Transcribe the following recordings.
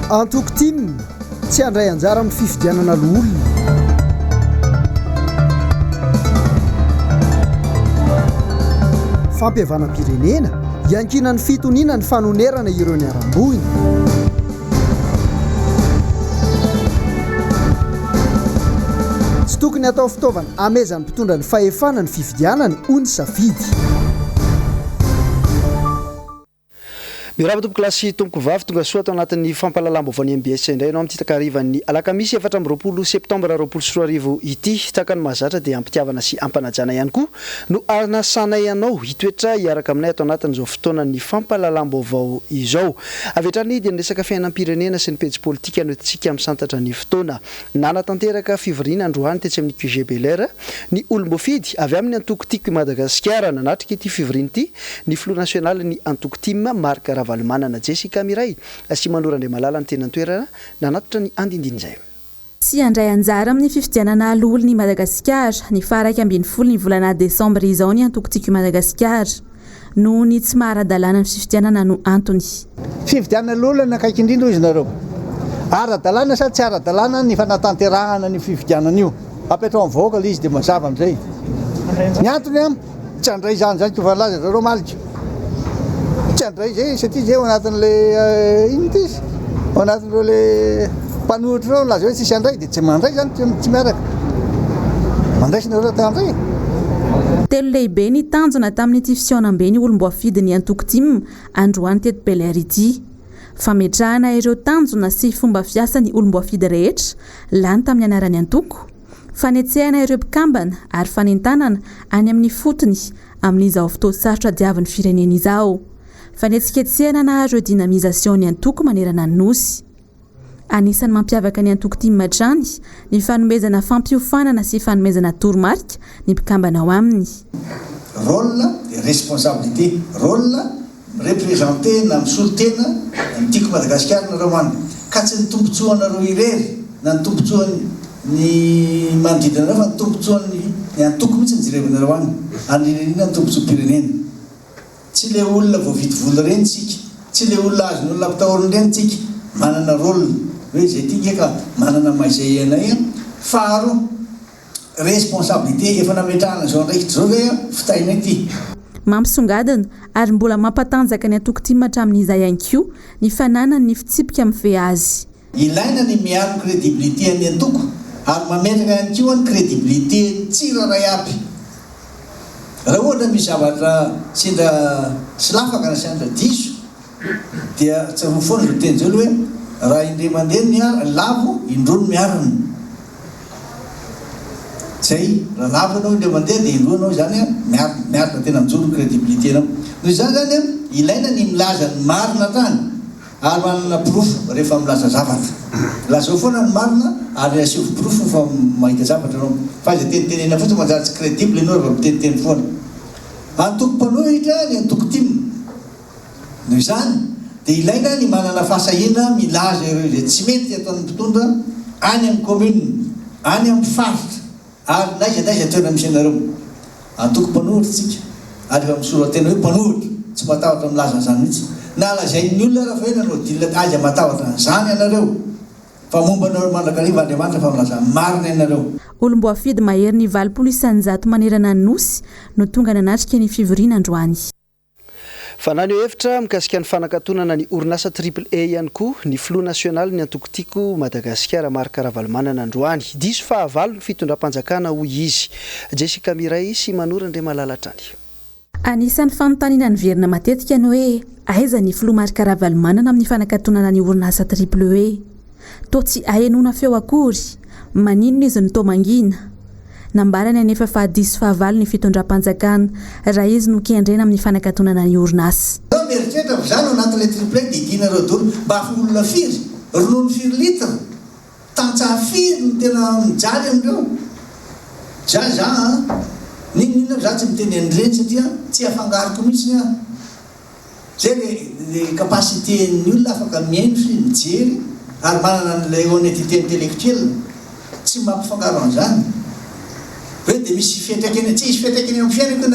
antoko tim tsy handray anjara amin'ny fifidianana loolona. Fampihavanam-pirenena iankina ny fitoniana ny fanonerana ireo ny aram-bohiny. Tsy tokony atao fitaovana amezan'ny mpitondra ny fahefana ny fifidianany hoy ny safidy. Miraba tompoko lasy tompoko vavy tonga soa atao anatin'ny fampalalam-baovao ny MBS indray ianao amin'ny takarivan'ny alakamisy 4 septambra 2024 ity takany mahazatra dia ampitiavana sy ampanajana ihany koa no anasanay ianao hitoetra hiaraka aminay atao anatin'izao fotoana ny fampalalam-baovao izao. Avetrany dia niresaka fiainam-pirenena sy ny pejy politika no tsika misantatra ny fotoana. Nanatanteraka fivoriana androany tetsy amin'ny QG Belair ny olom-boafidy avy amin'ny antoko tiako Madagasikara nanatrika ity fivoriana ity ny Flou national ny antoko tim Marc Valmanana Jessica Miray sy Manorandre Malala ny tena toerana nanatotra ny andindinizay. Sy andray anjara amin'ny fifidianana loly ny Madagasikara ny faraka 12 ny volana Desambra izao ny antoko tiako Madagasikara no ny tsy maharadalana ny fifidianana no antony. Fifidianana loly nakaiky indrindra izy nareo. Ara-dalàna sa tsy ara-dalàna ny fanatanterahana ny fifidianana io. Apetrao amin'ny vahoaka izy dia mazava amin'izay. Ny antony tsy andray izany koa valaza zareo malika. Tsy andray izay satria izay ao anatin'ilay inona izy ao anatin'ireo ilay mpanohitra ireo laza hoe tsisy andray dia tsy mandray izany tsy miaraka. Mandraisinareo tandray. Telo lehibe ny tanjona tamin'ity fisionam-be ny olom-boafidy ny antoko tim androany teto Belair ity. Fametrahana ireo tanjona sy fomba fiasa ny olom-boafidy rehetra lany tamin'ny anarany antoko. Fanetsehana ireo mpikambana ary fanentanana any amin'ny fotony amin'izao fotoan-tsarotra diavin'ny firenena izao. Fanetsiketsehana na ireo dynamisation ny antoko manerana ny nosy. Anisan'ny mampiavaka ny antoko tim matrany ny fanomezana fampiofanana sy fanomezana toromarika ny mpikambana ao aminy. Rôle de responsabilité, rôle représenté na misolotena ny tiako Madagasikara nareo any. Ka tsy ny tombontsoanareo irery na ny tombontsoan'ny manodidina fa ny tombontsoan'ny antoko mihitsy ny jerevanareo any. Andrinirina ny tombontsoam-pirenena. Tsy le olona voavidy vola reny tsika, tsy le olona azony olona ampitahoriny reny tsika, manana rôle hoe zay tika ka manana maizay anay. Faharo responsabilité efa nametrahana zao ndraiky zao hoe fitaina ity. Mampisongadina ary mbola mampatanjaka ny antoko tim hatramin'izay ihany koa ny fananany ny fitsipika mife azy. Ilaina ny miaro crédibilité ny antoko ary mametraka ihany koa ny crédibilité tsiraray aby. Raha ohatra misy zavatra sendra sy lafaka na sendra diso dia tsy foana zao teny zao hoe raha indray mandeha lavo indroa miarana. Zay raha lavo anao indray mandeha dia indroa anao zany miarana tena mijoro crédibilité anao. Noho izany zany ilaina ny milaza ny marina tany ary manana proof rehefa milaza zavatra. Lazao foana ny marina ary asivo proof fa mahita zavatra anao. Fa izay tenitenena fotsiny manjary tsy crédible ianao rehefa miteniteny foana. Antoko mpanohitra ny antoko tim. Noho izany dia ilaina ny manana fahasahiana milaza ireo izay tsy mety ataon'ny mpitondra any amin'ny commune, any amin'ny faritra ary naiza toerana misy anareo. Antoko mpanohitra tsika ary efa misoratena hoe mpanohitra tsy matahotra milaza zany mihitsy. Na lazain'ny olona raha fa hoe nanao dilina azy matahotra zany ianareo. Fa momba anareo mandrakariva Andriamanitra fa milaza marina ianareo. Olom-boafidy mahery ny 20% manerana ny nosy no tonga nanatrika ny fivoriana androany. Fanany hevitra mikasika ny fanakatonana ny orinasa AAA ihany koa ny Flou national ny antoko tiako Madagasikara Marc Valmanana androany. Diso fahavalo ny fitondram-panjakana hoy izy. Jessica Miray sy Manorandre Malala trany. Anisan'ny fanontaniana ny verina matetika ny hoe aiza ny Flou Marc Valmanana amin'ny fanakatonana ny orinasa AAA. Toa tsy ahenona feo akory, maninona izy ny tomangina. Nambarana nefa fa diso fahavalo ny fitondram-panjakana raha izy no kendrena amin'ny fanakatonana ny orinasa. Mieritreritra zany anatin'ilay AAA dia dinareo dolo mba afolona firy, ronono firy litra, tantsaha firy no tena mijaly amindreo. Ninona za tsy miteny an'ireny satria tsy afangaroko mihitsy ny zay le capacité ny olona afaka miaino sy mijery ary manana an'ilay honnêteté intellectuelle tsy mampifangaro an'izany. Hoe dia misy fiantraikany, tsy misy fiantraikany amin'ny fiainako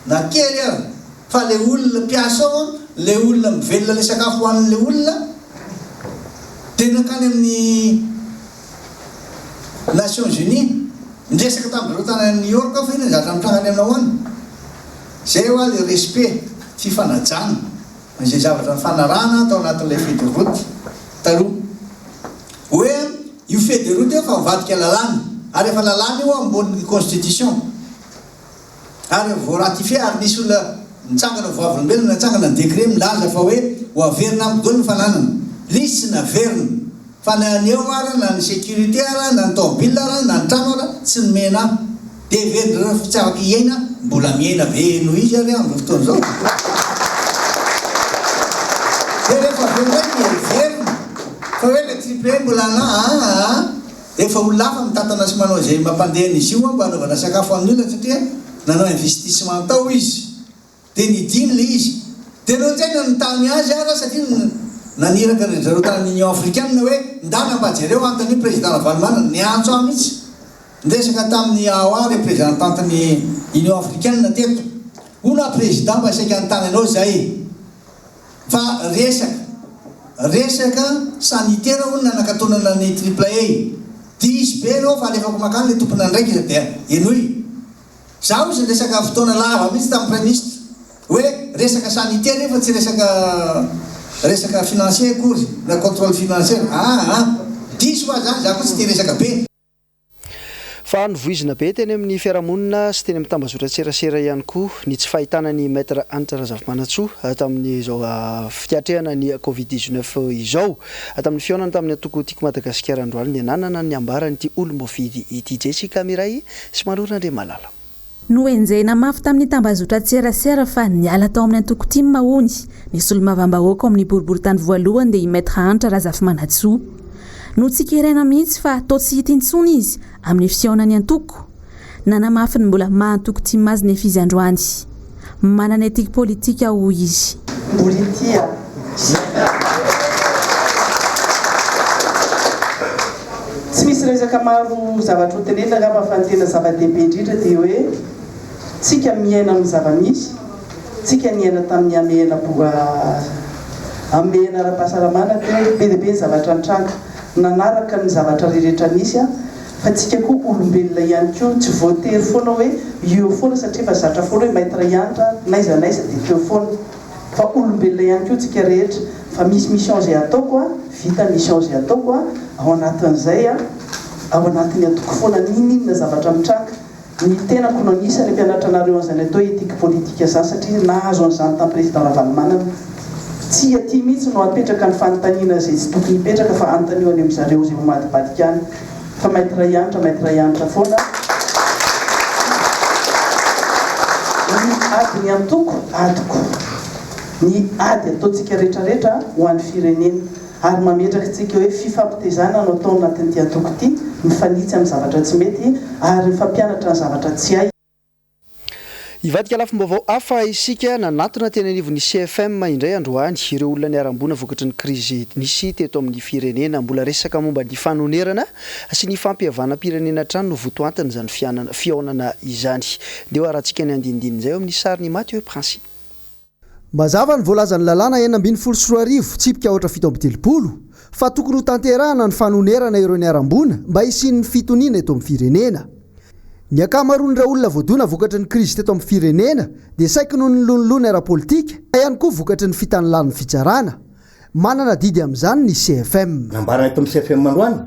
na kely ary fa le olona mpiasa ao, le olona mivelona le sakafo hoanin'le olona tena kany amin'ny Nations Unies ndresaka tamin'ireo tany New York fa iny zatra mitrangany aminao any zay hoa le respect fifanajana izay zavatra mifanarahana atao anatin'ilay feuille de route taloha hoe io feuille de route fa mivadika lalàna ary efa lalàna io ambony constitution ary voaratifié ary misy olona mitsangana voavolombelona mitsangana décret milaza fa hoe ho averina amin'ny dolo ny fananana lisy sy naverina fa na ny eo ara na ny sécurité ara na ny tomobile ara na ny trano ara tsy nomena dia verina tsy afaka hiaina mbola miaina ve noho izy ary amin'ny fotoana zao dia rehefa verina verina fa hoe le triple mbola na efa olona hafa mitatana sy manao zay mampandeha izy io mba anaovana sakafo amin'ny olona satria nanao investissement tao izy dia nidiny le izy dia anao nzay na nitany azy ara satria naniraka zareo tany Union africaine hoe ndana mba jereo anton'ny président Lavalmana niantso aho mihitsy ndresaka tamin'ny AOA représentanteny Union africaine teto ona président mba saika antany anao zay fa resaka sanitaire ono nanakatonana ny AAA diso be anao fa alefako makany le tompona ndraiky izy dia enoy zaho izy resaka fotoana lava mihitsy tamin'ny premier ministre hoe resaka sanitaire fa tsy resaka financier kory na contrôle financier diso fa zany za koa tsy te resaka be fa novoizina be teny amin'ny fiarahamonina sy teny amin'ny tambazotra tserasera ihany koa ny tsy fahitana ny maître Anitra Razafimantsoa tamin'ny izao fitiatrehana ny Covid-19 izao tamin'ny fionana tamin'ny atoko tiako Madagasikara androany ny ananana ny ambaranyity olom-boafidy ity Jessica Miray sy Malorana Andriamalala. Noenjena mafy tamin'ny tambazotra tserasera fa niala tao amin'ny antoko timy mahony nisy olom-bavambahoaka amin'ny boriboritany voalohany dia i maître Anitra Razafimantsoa no tsikerena mihitsy fa atao tsy hita intsony izy amin'ny fiaonany antoko nanamafy ny mbola mahantoko timy azy nefa izy androany manana etika politika ho izy tsy misy resaka maro zavatra hotenena ngamba fa ny tena zava-dehibe indrindra dia hoe tsika miaina amin'ny zava-misy tsika niaina tamin'ny amena ara-pahasalamana dia be dia be ny zavatra nitranga nanaraka ny zavatra rehetra nisy fa tsika koa olombelona ihany koa tsy voatery foana hoe eo foana satria fa zatra foana hoe maître Anitra naiza dia teo foana fa olombelona ihany koa tsika rehetra fa misy mission zay ataoko vita mission zay ataoko ao anatin'izay ao anatin'ny atoko foana ninina zavatra mitranga ny tenako nanisany mpianatranareo an'izany atao etika politika zany satria nahazo an'izany tamin'ny président Ravalomanana tsy aty mihitsy no apetraka ny fanontaniana zay tsy tokony hipetraka fa antanio any amin'ny zareo zay mamadibadika any fa maître Anitra foana ny ady ny antoko ny ady ataontsika rehetrarehetra ho an'ny firenena ary mametraka tsika hoe fifampitezana no atao anatin'ity antoko ity mifanitsy amin'ny zavatra tsy mety ary mifampianatra ny zavatra tsy hay. Ivadika lafim-baovao hafa isika nanatona teny anivon'ny CFM indray androany ireo olona niarambona vokatry ny krizy nisy teto amin'ny firenena mbola resaka momba ny fanonerana sy ny fampihavanam-pirenena trano no votoantany izany fiaonana izany dia arahantsika ny andinindiny izay amin'ny sary ny Mathieu Princy. Mazava ny voalazan'ny lalàna 9 tsy hipika ohatra 7 fa tokony ho tanterahana ny fanonerana ireo niarambona mba hisian'ny fitoniana eto amin'ny firenena. Ny akamaroan'ireo olona voadona vokatry ny krizy teto amin'ny firenena dia saika noho ny lonolona ara-politika ihany koa vokatry ny fitanilany fitsarana. Manana didy amin'izany ny CFM. Nambarana eto amin'ny CFM androany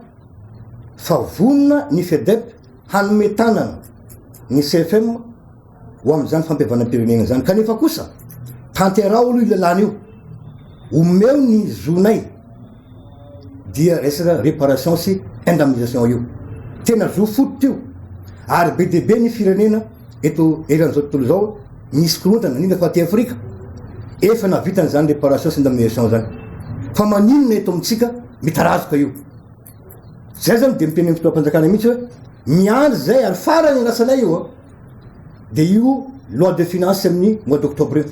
fa vonona ny FEDEP hanome tanana ny CFM ho amin'izany fampihavanam-pirenena zany kanefa kosa tantera olo io lalàna io omeo ny zonay dia resaka réparation sy indemnisation io tena zo fototra io ary be dia be ny firenena eto eran'izao tontolo zao misy korontana ninda fa ty Afrika efa navitany zany réparation sy indemnisation zany fa maninona eto amintsika mitarazoka io zay zany dia miteny fotoam-panjakana mihitsy hoe miandry zay ary farany anasanay io dia io loi de finance amin'ny mois d'octobre io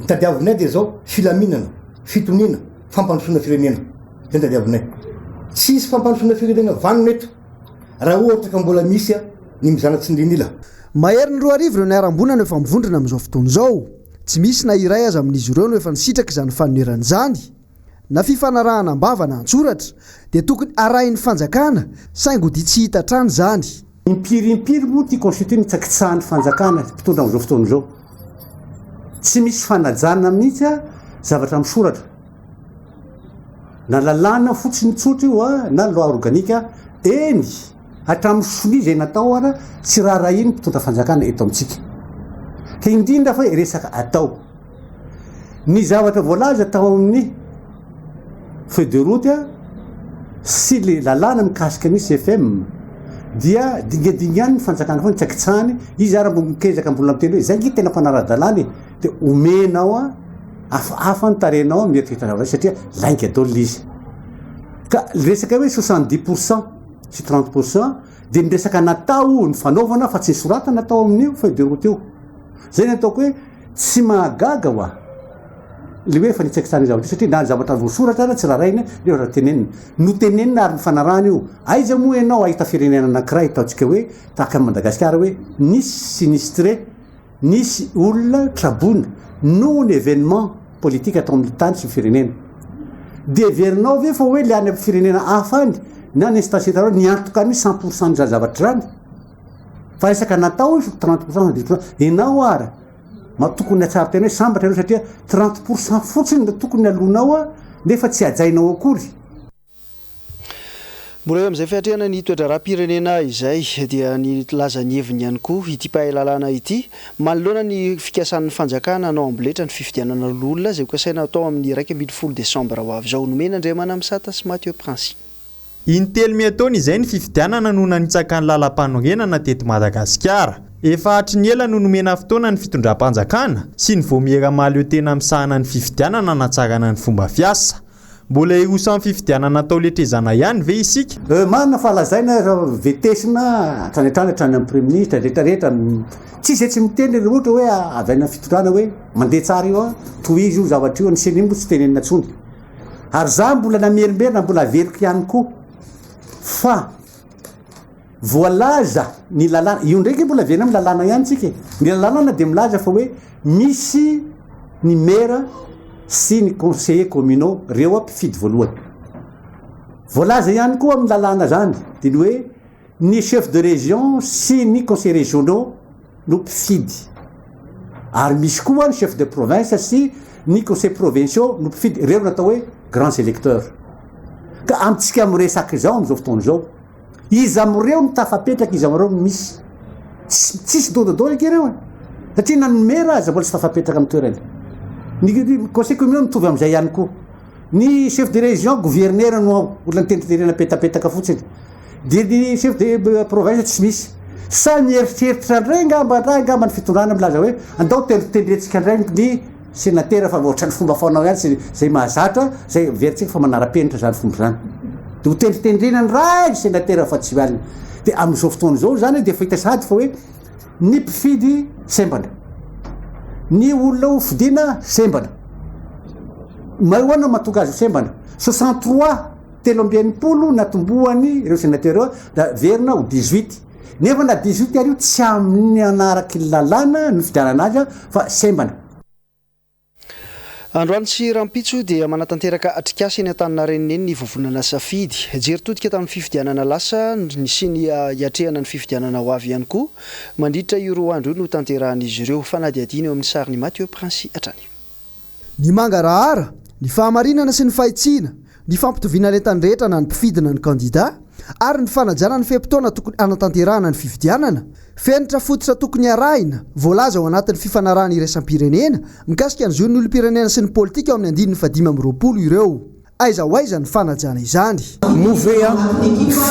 mitadiavinay dia zao filaminana fitoniana fampandrosoana firenena zay mitadiavinay tsisy fampandrosoana firenena vanona eto raha ohatra ka mbola misy ny mizanatsy ndrinila. Mahery ny 2 arivo ireo niarambona no efa mivondrona amin'izao fotoana izao tsy misy na iray aza amin'izy ireo no efa nisitraka izany fanonerana izany na fifanarahana ambavana antsoratra dia tokony arahin'ny fanjakana saingo dia tsy hita trany zany. Impirimpiry moa ty constitution mitsakitsahan'ny fanjakana mpitondra amin'izao fotoana izao. Tsy misy fanajana mihitsy zavatra misoratra. Na lalàna fotsiny tsotra io na loi organique eny hatramin'ny solia izay natao ara tsy raharahiny mpitondra fanjakana eto amintsika. Ka indrindra fa resaka atao. Ny zavatra voalaza tao amin'ny feuille de route sy le lalàna mikasika ny CFM dia dingadingany ny fanjakana foana tsakitsahany izy ara mikezaka mbola miteny hoe zay ngy tena mpanara-dalàna dia omenao hafahafa ny tarenao amin'ny eritreritana satria lainga daholo izy. Ka resaka hoe 70% sy 30% dia ny resaka natao ny fanaovana fa tsy soratana natao amin'io feuille de route io. Zay ny ataoko hoe tsy mahagaga hoa le hoe fa nitsakitsahany zavatra satria na zavatra voasoratra ara tsy raharaina le raha tenenina no tenenina ary ny fanarahana io. Aiza moa ianao ahita firenena anankiray ataontsika hoe tahaka ny Madagasikara hoe nisy sinistré nisy olona trabona noho ny événement politique atao amin'ny tany sy firenena dia verinao ve fa hoe le any amin'ny firenena hafa any na ny instansietarao niantoka ny 100% ny zavatra zany fa resaka natao 30% enao ara tokony atsara tena hoe sambatra ianao satria 30% fotsiny tokony alonao nefa tsy ajainao akory. Mbola eo amin'izay fiatrehana ny toetra raha-pirenena izay dia ny lazany heviny ihany koa ity mpahay-lalàna ity manoloana ny fikasan'ny fanjakana anao amboletra ny fifidianana olona izay kasaina atao amin'ny 1 Desambra ho avy izao nomena Andriamana Misata sy Mathieu Prince. Intelo miataony izay ny fifidianana noho nanitsakany lalam-panorenana teto Madagasikara. Efa hatry ela no nomena fotoana ny fitondram-panjakana sy ny voamiera mahaleo tena misahana ny fifidianana natsarana ny fomba fiasa. Mbola irosa ny fifidianana atao letrezana ihany ve isika? Manana fahalazaina vetesina hatrany amin'ny premier ministre rehetrarehetra tsy izay tsy miteny ohatra hoe avaina fitondrana hoe mandeha tsara io tohizy io zavatra io niseny mbo tsy tenenina tsony. Ary za mbola namerimberina mbola averiko ihany koa fa voalaza ny lalàna io ndraiky mbola verina amin'ny lalàna ihany tsika. Ny lalàna dia milaza fa hoe misy ny maire sy ny conseillers communaux reo mpifidy voalohany. Voalaza ihany koa amin'ny lalàna zany dia ny hoe ny chef de région sy ny conseillers régionaux no mpifidy. Ary misy koa ny chef de province sy ny conseillers provinciaux no mpifidy reo natao hoe grands électeurs. Ka amintsika miresaka izao amin'izao fotoana izao izy amin'ireo no tafapetraka izy amin'ireo misy tsisy dododolo ireo satria na nomera aza mbola tsy tafapetraka amin'ny toerany. Ny conseil communal mitovy amin'izay ihany koa. Ny chef de région gouverneur no olona tentenena petapetaka fotsiny. Dia ny chef de province tsy misy. Sa mieritreritra indray ngamba ny fitondrana milaza hoe andao tendretsika indray ny sénateur fa ohatrany fomba faonao ihany zay mahazatra zay veritsika fa manara-penitra zany fomba zany. Dia ho tendritendrena ray sénateur fa tsy alina. Dia amin'izao fotoana izao zany dia fahita sady fa hoe ny mpifidy sembana. Ny olona ho fidiana sembana. Mahoana mahatonga azy sembana 63 telo amby enimpolo natomboany ireo sénateur da verina ho 18. Nefa na 18 ary io tsy amin'ny anaraky lalàna no fidianana azy fa sembana. Androany sy Rampitso dia manatanteraka atrikasa eny Antaninarenina eny ny vovonana safidy. Jery todika tamin'ny fifidianana lasa sy ny iatrehana ny fifidianana ho avy ihany koa mandritra io roa andro io no tanterahan'izy ireo fanadihadina eo amin'ny sariny Mathieu Prince hatrany. Ny mangarahara, ny fahamarinana sy ny fahitsiana, ny fampitoviana l'entany rehetra na ny mpifidina ny kandida ary ny fanajana ny feim-potoana tokony anatanterahana ny fifidianana. Fenitra fototra tokony arahina voalaza ao anatin'ny fifanarahana iraisam-pirenena mikasika ny zon'ny olom-pirenena sy ny politika ao amin'ny 2020 ireo. Aiza ho aiza ny fanajana izany. Movea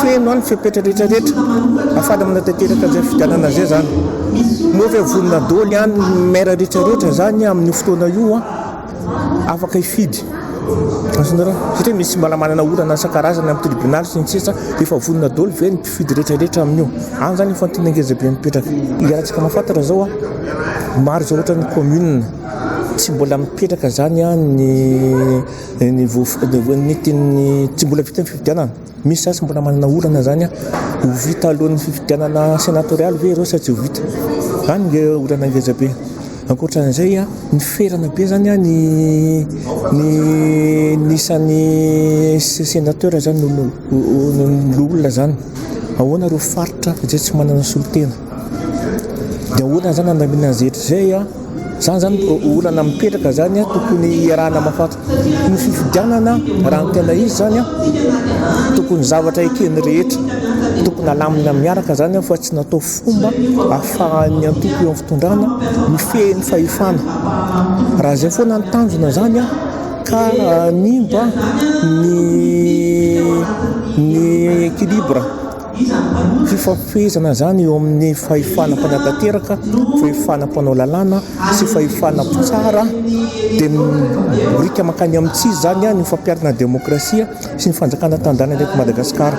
feno any fepetra rehetrarehetra afala manatanteraka zay fifidianana zay zany. Move vonona dôly any maire rehetrarehetra zany amin'ny fotoana io afaka hifidy. Satria misy mbola manana orana isan-karazany amin'ny tribunal sy ny sisa efa vonona dôly ve ny mpifidy rehetrarehetra amin'io. Any zany efa nitenengeza be mipetraka. Iarahantsika mahafantatra zao maro zao ohatra ny commune tsy mbola mipetraka zany ny teny tsy mbola vita ny fifidianana. Misy sasy mbola manana orana zany ho vita alohan'ny fifidianana sénatorial ve ireo sa tsy ho vita. Zany orana ngeza be. ankoatran'izay a ny ferana be zany a ny isan'ny sénateur zany olona zany ahoana reo faritra zay tsy manana solotena dia olana zany andamina zetra zay a zany olana mipetraka zany a tokony iarahana mafatra ny fifidianana raha ny tena izy zany a tokony zavatra ekeny rehetra tokony alamina miaraka zany fa tsy natao fomba ahafahan'ny antoko eo amin'ny fitondrana mifehy ny fahefana raha zay foana ny tanjona zany a ka nimba ny équilibre fifampifehezana zany eo amin'ny fahefana mpanatateraka fahefana mpanao lalàna sy fahefana tsara dia borika makany amin'ny tsizy zany a ny fampiarana demokrasia sy ny fanjakana tandana ndraiky Madagasikara.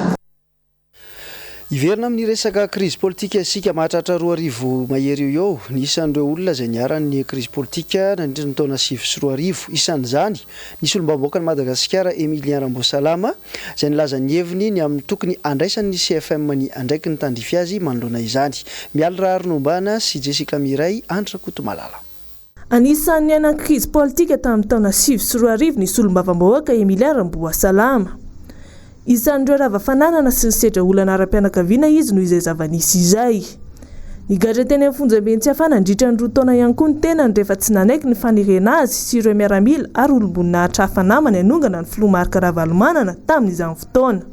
Iverina amin'ny resaka crise politique isika mahatratra 2 mahery eo nisan'ireo olona izay niaran'ny crise politique nandritra ny taona 2010 isan'izany nisy olom-bahoaka ny Madagasikara Emilien Rambosalama izay nilaza ny heviny ny amin'ny tokony andraisan'ny CFM ny andraiky ny tandrify azy manoloana izany. Mialy Raharonombana sy Jessica Miray Andra Kotomalala. Anisan'ny niaina crise politique tamin'ny taona 2010 nisy olom-bavam-bahoaka Emilien Rambosalama. Isan'ireo rava-fananana sy ny sedra olana ara-pianakaviana izy noho izay zava-nisy izay. Nigadra teny amin'ny fonjam-be tsy hafana nandritra ny 2 taona ihany koa ny tenany rehefa tsy nanaiky ny fanirena azy sy ireo miaramila ary olombonina hafa namana anongana ny filoha Marc Ravalomanana tamin'izany fotoana.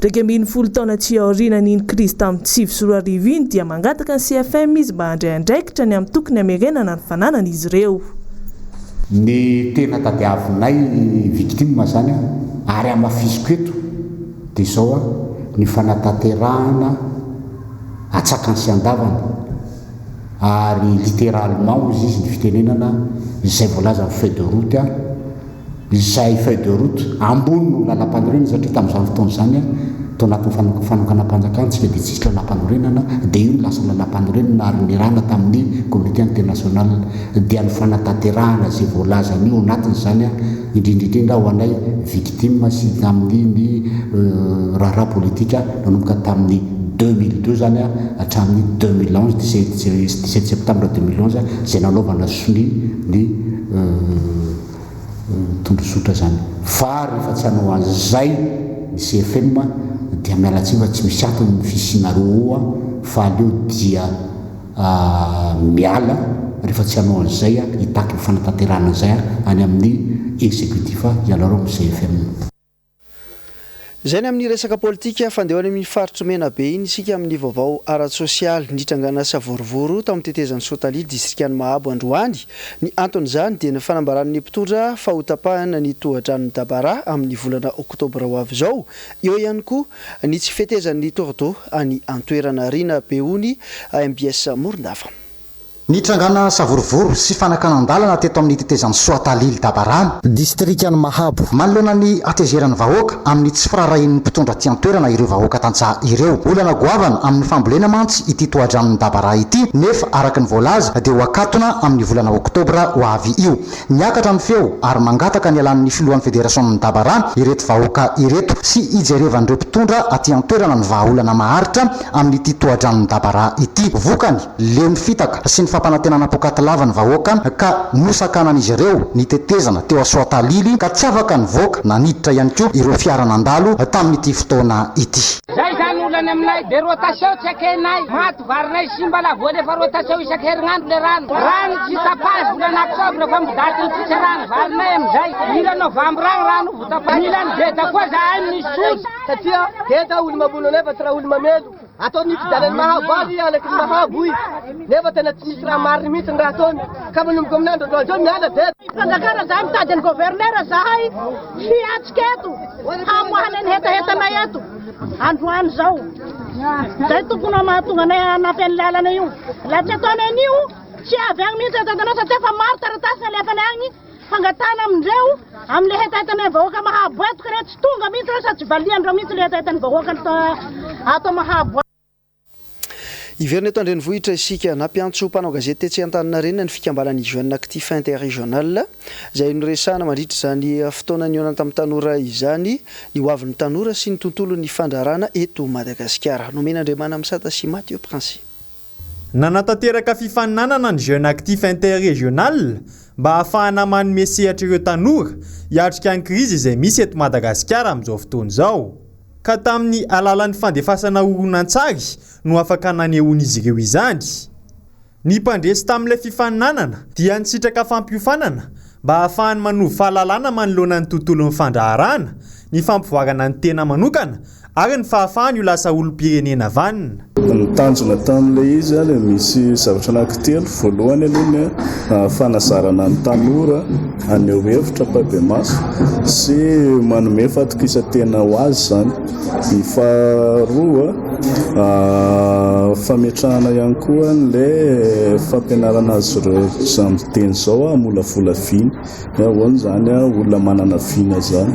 Raika ambin'ny 10 taona tsy aoriana n'iny crise tamin'ny 2010 iny dia mangataka ny CFM izy mba handray andraikitra ny amin'ny tokony hamerenana ny fananana izy ireo. Ny tena tadiavinay victime zany ary amafisiko eto dia izao a ny fanatanterahana atsakany sy andavana ary littéralement izy izy ny fitenenana izay voalaza ny feuille de route a izay feuille de route ambony no lalam-panorenana satria tamin'izany fotoana zany a tao anatin'ny fanokana-panjakana tsy dia tsisy lalam-panorenana dia io no lasa lalam-panorenana ary nirana tamin'ny communauté internationale dia ny fanatanterahana izay voalaza an'io anatiny zany a indrindrindrindra ho anay victime sy tamin'ny raharaha politika nanomboka tamin'ny 2002 zany a hatramin'ny 2011 17 septembre 2011 izay nanaovana soni ny tondrosotra zany fa rehefa tsy hanao an'izay ny CFM dia mialatsy tsy misy antony ny fisinareo fa aleo dia miala rehefa tsy hanao an'izay hitaky ny fanatanterahana izay any amin'ny exécutif ialaro amin'ny CFM. Izay ny amin'ny resaka politika fandehoana amin'ny faritra mena be iny isika amin'ny vaovao ara-tsosialy nitrangana Savorovoro tamin'ny tetezan'ny Sotalia distrikan'ny Mahabo Androany. Ny anton'izany dia ny fanambaran'ny mpitondra fahotapahana ny tohadrano Dabara amin'ny volana oktobra ho avy izao. Eo ihany koa ny tsy fetezan'ny Tordo any antoerana Rina Beony MBS Morondafa. Nitrangana Savorovoro sy fanakanan-dalana teto amin'ny tetezan'ny Soatalily Dabara distrikan'ny Mahabo manoloana ny atezeran'ny vahoaka amin'ny tsy firarahin'ny mpitondra ty antoerana ireo vahoaka tantsaha ireo. Olana goavana amin'ny fambolena mantsy ity tohadranon'ny Dabara ity nefa araky ny voalaza dia ho akatona amin'ny volana oktobra ho avy io. Niakatra ny feo ary mangataka ny alan'ny filohan'ny federasion'ny Dabara ireto vahoaka ireto sy ijerevan'ireo mpitondra aty antoerana ny vahaolana maharitra amin'ny ity tohadranon'ny Dabara ity. Vokany leo mifitaka sy ny fampanantenana pokaty lava ny vahoaka ka nosakanan' izy ireo nitetezana teo Soatalily ka tsy afaka ny voaka naniditra ihany koa ireo fiaranandalo tamin'ity fotoana ity. Zay zany olana aminay de rotation tsy akenay maty varinay simba la voa lefa rotation isan-kerinandro le rano tsy tapazy volana octobre fa midaty ny tsitsy rano varinay amin'izay mila novambre rano vo tapazy mila ny beta koa zahay misy sozy satria beta olo mambono nefa tsy raha olo mamelo ataony fidalan'ny Mahabo ary anaky ny Mahabo i nefa tena tsy misy raha mariny mihitsy ny raha ataony ka manomboka amin'andro androan'izao miala beta fanjakana zahay mitady ny gouverneur zahay fiatsika eto hamoahana ny hetahetanay eto androany zao zay tokony mahatonga anay anapy an'ny lalana io la tsy ataony an'io tsy avy agny mihitsy atatanao satria fa maro taratasy nalefany agny fangatana amindreo amin'le hetahetanay vahoaka Mahabo eto ka tsy tonga mihitsy reo sady tsy valiandreo mihitsy le hetahetan'ny vahoaka ato Mahabo. Iverina eto andrenivohitra isika nampiantso mpanao gazety tetsy Antaninarenina ny fikambanan'ny Jeune Actif Interrégional izay noresahana mandritra izany fotoana niona tamin'ny tanora izany ny hoavin'ny tanora sy ny tontolon'ny fandrarana eto Madagasikara. Nomena Andriamana Misata sy Mathieu Prince. Nanatanteraka fifaninanana ny jeune actif interrégional mba ahafahana manome sehatra ireo tanora hiatrika ny krizy izay misy eto Madagasikara amin'izao fotoana izao. Ka tamin'ny alalan'ny fandefasana horonan-tsary no afaka nanehoan'izy ireo izany. Ny mpandresy tamin'ilay fifaninanana dia nitsitraka fampiofanana mba ahafahany manovy fahalalana manoloana ny tontolon'ny fandraharana, ny fampivoarana ny tena manokana ary ny fahafahany ho lasa olom-pirenena vanina. Ny tanjona tamin'ilay izy ilay misy zavatra anankitelo. Voalohany aloha fanazarana ny tanora aneho hevitra mpabe-maso sy manome fatokisa-tena ho azy zany. Ny faharoa fametrahana ihany koa ilay fampianarana azy ireo amin'ny teny izao amolavola viny. Ahoana zany olona manana vina zany.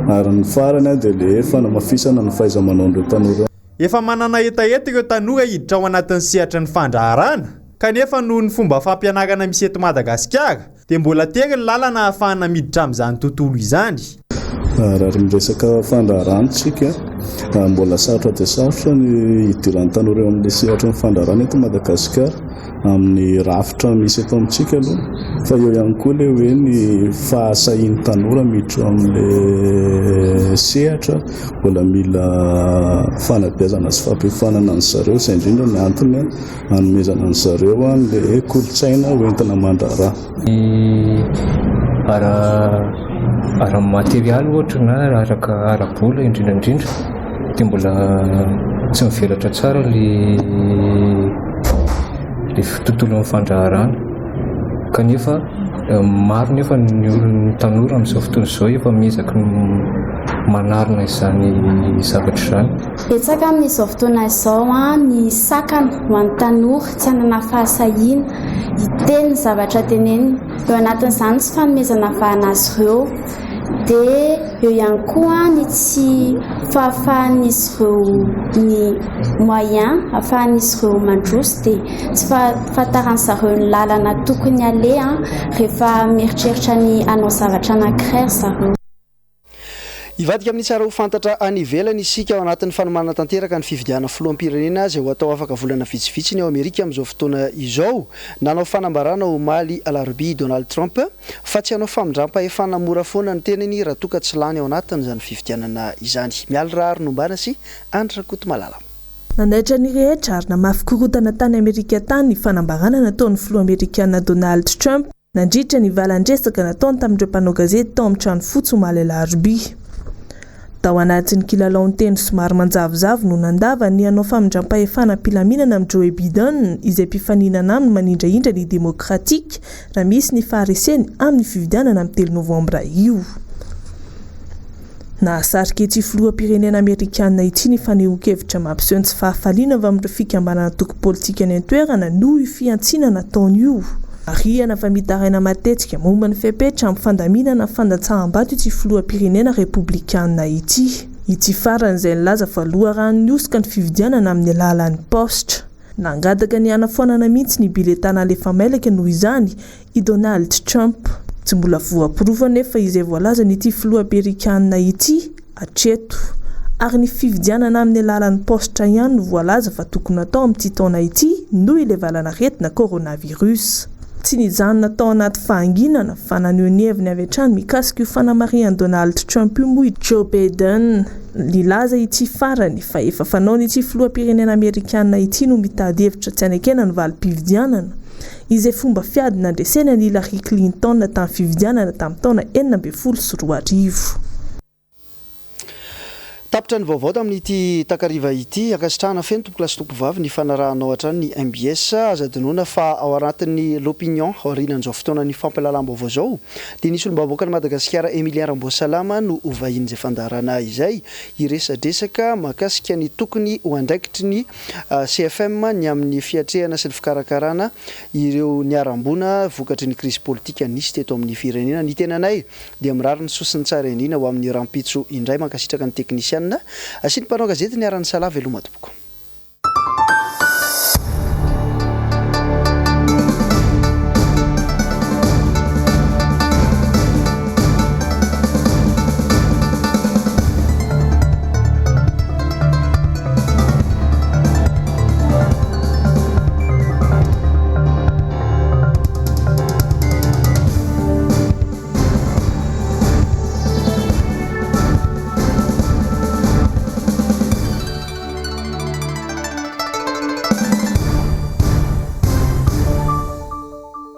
Ary ny farany dia ilay fanamafisana ny fahaiza-manaon'ireo tanora. Efa manana etaeta ireo tanora hiditra ao anatin'ny sehatra ny fandraharana, kanefa noho ny fomba fampianarana misy eto Madagasikara dia mbola tery ny lalana ahafahana miditra amin'izany tontolo izany. Raha miresaka fandraharantsika mbola sarotra dia sarotra ny hidiran'ny tanora eo amin'ilay sehatra ny fandraharana eto Madagasikara amin'ny rafitra misy eto amintsika aloha, fa eo ihany koa ilay hoe ny fahasahian'ny tanora miditra amin'ilay sehatra mbola mila fanabeazana sy fampifanana ny zareo, izay indrindra ny antony hanomezana ny zareo ilay kolontsaina hoentina mandraharaha. Ara-materialy ohatra na araka ara-bola indrindrandrindra dia mbola tsy mivelatra tsara le tontolon'ny fandraharana, kanefa maro nefa ny tanora amin'izao fotoana izao efa miezaka manarina izany zavatra izany. Betsaka amin'izao fotoana izao ny sakana ho an'ny tanora tsy hanana fahasahiana hiteny ny zavatra teneniny. Eo anatin'izany tsy fanomezana vahana azy ireo, dia eo ihany koa ny tsy fahafahan'izy ireo ny moyen ahafahan'izy ireo mandroso, dia tsy fahafantaran'izy ireo ny lalana tokony aleha rehefa mieritreritra ny hanao zavatra anankiray zareo. Ivadika amin'ny tsara ho fantatra any ivelany isika ao anatin'ny fanomanana tanteraka ny fifidiana filoham-pirenena izay ho atao afaka volana vitsivitsy ny ao Amerika amin'izao fotoana izao. Nanao fanambarana omaly alarobia Donald Trump fa tsy hanao famindrampa efa namora foana ny tenany raha toka tsy lany ao anatin'izany fifidianana izany. Mialy rary nombana sy Andra Kotomalala. Nandahitra ny rehetra ary namafikorotana tany Amerika tany ny fanambarana nataon'ny filoha Amerikana Donald Trump nandritra ny valan-dresaka nataony tamin'ireo mpanao gazety tao amin'ny trano fotsy omaly alarobia. Tao anatin'ny kilalaon'ny teny somary manjavozavo no nandava ny hanao famindram-pahefana am-pilaminana amin'ny Joe Biden izay mpifaninana aminy manindraindra ny demokratika raha misy ny fahareseny amin'ny fifidianana amin'ny 3 Novambra io. Nahasarika ity filoham-pirenena Amerikana ity ny fanehoan-kevitra mampiseho ny tsy fahafaliana avy amin'ireo fikambanana toko politika ny an-toerana noho io fiantsinana ataony io. Ariana fa mitaraina matetika momba ny fepetra amin'ny fandaminana fandatsaham-bato ity filoham-pirenena republikana ity. Ity farany izay nilaza fa loharano ny osika ny fifidianana amin'ny alalan'ny postra. Nangadaka ny hanafoanana mihitsy ny biletana alefa mailaka noho izany i Donald Trump. Tsy mbola voaporova nefa izay voalaza n'ity filoham-pirenena ity hatreto. Ary ny fifidianana amin'ny alalan'ny postra ihany no voalaza fa tokony atao amin'ity taona ity noho ilay valanaretina coronavirus. Tsy nijanona tao anaty fahanginana fa naneho ny heviny avy hatrany mikasika io fanamarian'i Donald Trump io moa i Joe Biden. Nilaza ity farany fa efa fanaony ity filoham-pirenena Amerikana ity no mitady hevitra tsy anekena ny valim-pifidianana izay fomba fiady nandresena ny Hillary Clinton tamin'ny fifidianana tamin'ny taona 2014. Tapitra ny vaovao tamin'ity takariva ity akasitrahana feno tompolasy tompovavy ny fanarahanao hatrany ny MBS azadinoana fa ao anatin'ny l'opinion aorianan'izao fotoana ny fampalalam-baovao izao dia nisy olom-bahoaka ny Madagasikara Emilien Ramboasalama no ovahiny izay fandaharana izay iresadresaka mahakasika ny tokony ho andraikitry ny CFM ny amin'ny fiatrehana sy ny fikarakarana ireo niarambona vokatry ny krizy politika nisy teto amin'ny firenena. Ny tenanay dia mirary ny sosiny tsara indrindra ho amin'ny rampitso indray mankasitraka ny teknisianina. Asiny mpanao gazety ny aran'ny Salava Elomatomboka.